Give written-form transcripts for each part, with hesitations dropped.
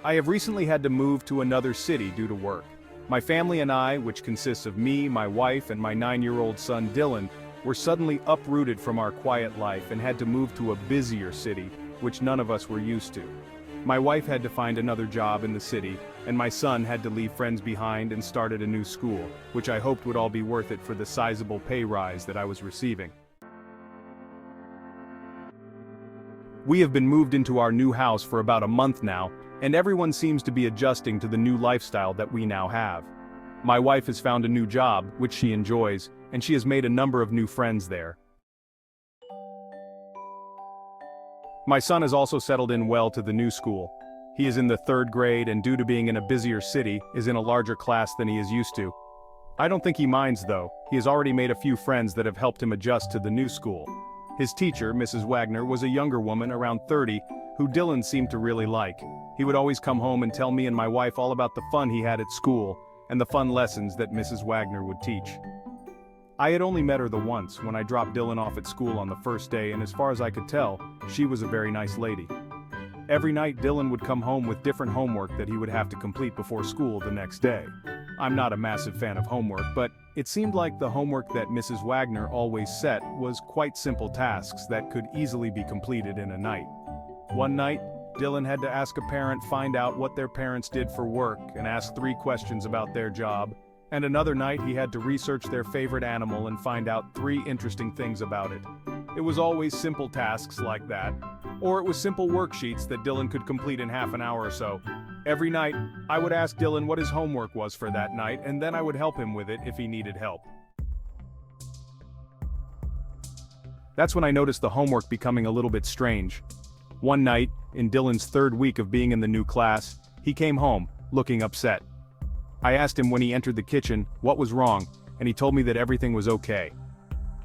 I have recently had to move to another city due to work. My family and I, which consists of me, my wife, and my 9-year-old son Dylan, were suddenly uprooted from our quiet life and had to move to a busier city, which none of us were used to. My wife had to find another job in the city, and my son had to leave friends behind and start at a new school, which I hoped would all be worth it for the sizable pay rise that I was receiving. We have been moved into our new house for about a month now, and everyone seems to be adjusting to the new lifestyle that we now have. My wife has found a new job, which she enjoys, and she has made a number of new friends there. My son has also settled in well to the new school. He is in the 3rd grade and due to being in a busier city, is in a larger class than he is used to. I don't think he minds though, he has already made a few friends that have helped him adjust to the new school. His teacher, Mrs. Wagner, was a younger woman around 30, who Dylan seemed to really like. He would always come home and tell me and my wife all about the fun he had at school, and the fun lessons that Mrs. Wagner would teach. I had only met her the once when I dropped Dylan off at school on the first day, and as far as I could tell, she was a very nice lady. Every night Dylan would come home with different homework that he would have to complete before school the next day. I'm not a massive fan of homework, but it seemed like the homework that Mrs. Wagner always set was quite simple tasks that could easily be completed in a night. One night, Dylan had to ask a parent find out what their parents did for work and ask 3 questions about their job, and another night he had to research their favorite animal and find out 3 interesting things about it. It was always simple tasks like that, or it was simple worksheets that Dylan could complete in half an hour or so. Every night, I would ask Dylan what his homework was for that night, and then I would help him with it if he needed help. That's when I noticed the homework becoming a little bit strange. One night, in Dylan's 3rd week of being in the new class, he came home, looking upset. I asked him when he entered the kitchen what was wrong, and he told me that everything was okay.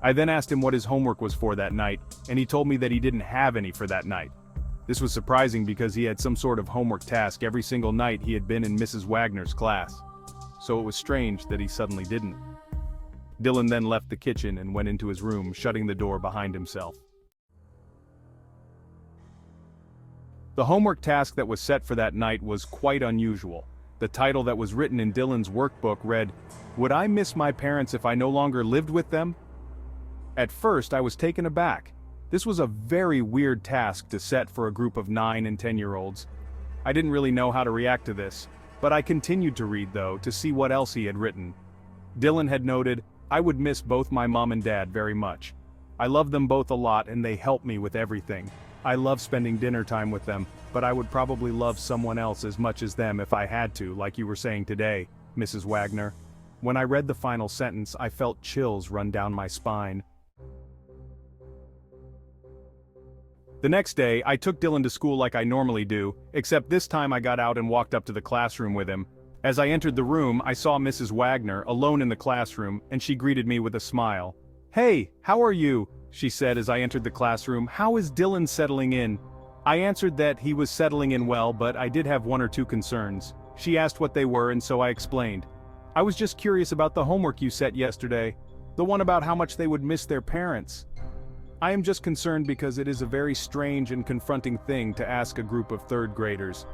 I then asked him what his homework was for that night, and he told me that he didn't have any for that night. This was surprising because he had some sort of homework task every single night he had been in Mrs. Wagner's class. So it was strange that he suddenly didn't. Dylan then left the kitchen and went into his room, shutting the door behind himself. The homework task that was set for that night was quite unusual. The title that was written in Dylan's workbook read, "Would I miss my parents if I no longer lived with them?" At first, I was taken aback. This was a very weird task to set for a group of 9 and 10-year-olds. I didn't really know how to react to this, but I continued to read though to see what else he had written. Dylan had noted, "I would miss both my mom and dad very much. I love them both a lot and they help me with everything. I love spending dinner time with them, but I would probably love someone else as much as them if I had to, like you were saying today, Mrs. Wagner." When I read the final sentence, I felt chills run down my spine. The next day, I took Dylan to school like I normally do, except this time I got out and walked up to the classroom with him. As I entered the room, I saw Mrs. Wagner alone in the classroom, and she greeted me with a smile. "Hey, how are you?" she said as I entered the classroom. "How is Dylan settling in?" I answered that he was settling in well, but I did have 1 or 2 concerns. She asked what they were, and so I explained. "I was just curious about the homework you set yesterday, the one about how much they would miss their parents. I am just concerned because it is a very strange and confronting thing to ask a group of 3rd graders.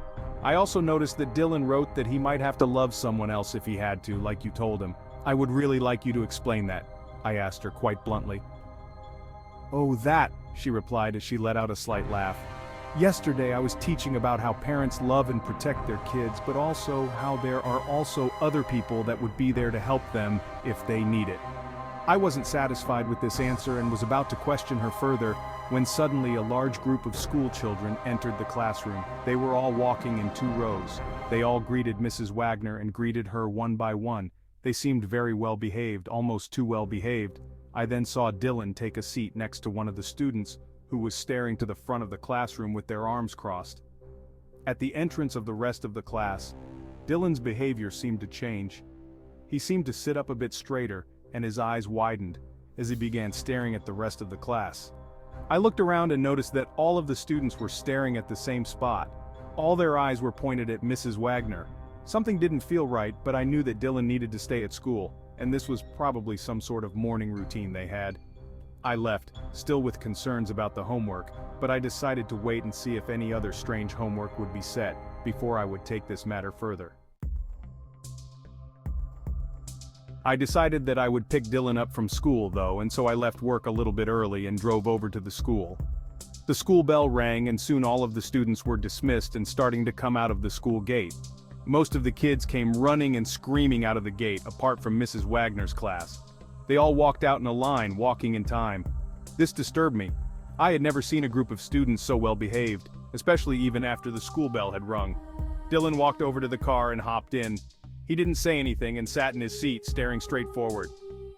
I also noticed that Dylan wrote that he might have to love someone else if he had to, like you told him. I would really like you to explain that," I asked her quite bluntly. "Oh, that," she replied as she let out a slight laugh. "Yesterday I was teaching about how parents love and protect their kids, but also how there are also other people that would be there to help them if they need it." I wasn't satisfied with this answer and was about to question her further, when suddenly a large group of school children entered the classroom. They were all walking in 2 rows. They all greeted Mrs. Wagner and greeted her one by one. They seemed very well behaved, almost too well behaved. I then saw Dylan take a seat next to one of the students, who was staring to the front of the classroom with their arms crossed. At the entrance of the rest of the class, Dylan's behavior seemed to change. He seemed to sit up a bit straighter, and his eyes widened, as he began staring at the rest of the class. I looked around and noticed that all of the students were staring at the same spot. All their eyes were pointed at Mrs. Wagner. Something didn't feel right, but I knew that Dylan needed to stay at school, and this was probably some sort of morning routine they had. I left, still with concerns about the homework, but I decided to wait and see if any other strange homework would be set, before I would take this matter further. I decided that I would pick Dylan up from school though, and so I left work a little bit early and drove over to the school. The school bell rang and soon all of the students were dismissed and starting to come out of the school gate. Most of the kids came running and screaming out of the gate, apart from Mrs. Wagner's class. They all walked out in a line, walking in time. This disturbed me. I had never seen a group of students so well behaved, especially even after the school bell had rung. Dylan walked over to the car and hopped in. He didn't say anything and sat in his seat, staring straight forward.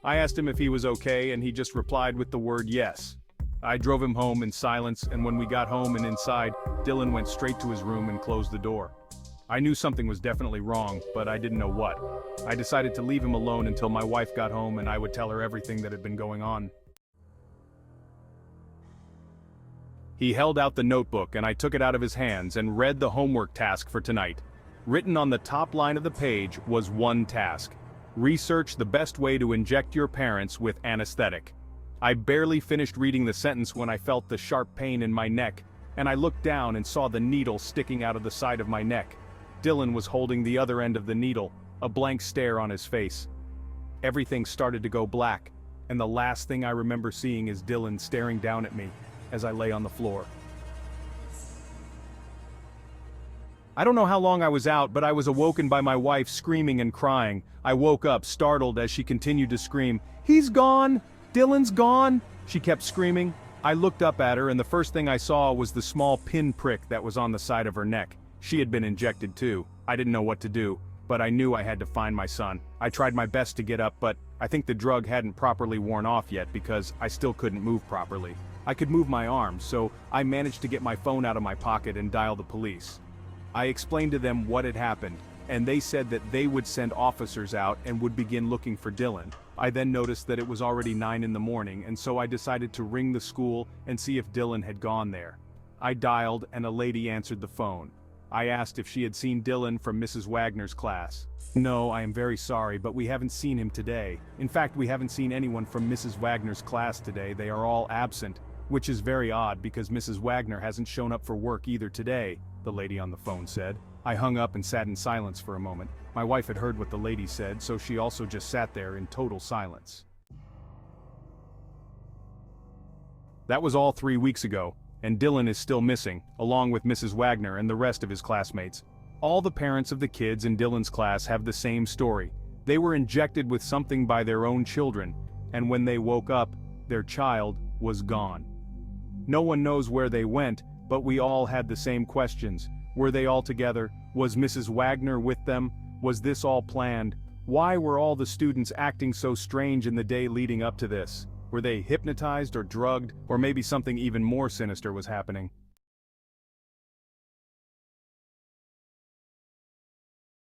I asked him if he was okay and he just replied with the word yes. I drove him home in silence, and when we got home and inside, Dylan went straight to his room and closed the door. I knew something was definitely wrong, but I didn't know what. I decided to leave him alone until my wife got home and I would tell her everything that had been going on. He held out the notebook and I took it out of his hands and read the homework task for tonight. Written on the top line of the page was one task. Research the best way to inject your parents with anesthetic. I barely finished reading the sentence when I felt the sharp pain in my neck, and I looked down and saw the needle sticking out of the side of my neck. Dylan was holding the other end of the needle, a blank stare on his face. Everything started to go black, and the last thing I remember seeing is Dylan staring down at me as I lay on the floor. I don't know how long I was out, but I was awoken by my wife screaming and crying. I woke up startled as she continued to scream, "He's gone! Dylan's gone!" She kept screaming. I looked up at her and the first thing I saw was the small pin prick that was on the side of her neck. She had been injected too. I didn't know what to do, but I knew I had to find my son. I tried my best to get up, but I think the drug hadn't properly worn off yet because I still couldn't move properly. I could move my arms, so I managed to get my phone out of my pocket and dial the police. I explained to them what had happened, and they said that they would send officers out and would begin looking for Dylan. I then noticed that it was already 9 in the morning, and so I decided to ring the school and see if Dylan had gone there. I dialed and a lady answered the phone. I asked if she had seen Dylan from Mrs. Wagner's class. "No, I am very sorry, but we haven't seen him today. In fact, we haven't seen anyone from Mrs. Wagner's class today. They are all absent, which is very odd because Mrs. Wagner hasn't shown up for work either today," the lady on the phone said. I hung up and sat in silence for a moment. My wife had heard what the lady said, so she also just sat there in total silence. That was all 3 weeks ago, and Dylan is still missing, along with Mrs. Wagner and the rest of his classmates. All the parents of the kids in Dylan's class have the same story. They were injected with something by their own children, and when they woke up, their child was gone. No one knows where they went, but we all had the same questions. Were they all together? Was Mrs. Wagner with them? Was this all planned? Why were all the students acting so strange in the day leading up to this? Were they hypnotized or drugged, or maybe something even more sinister was happening?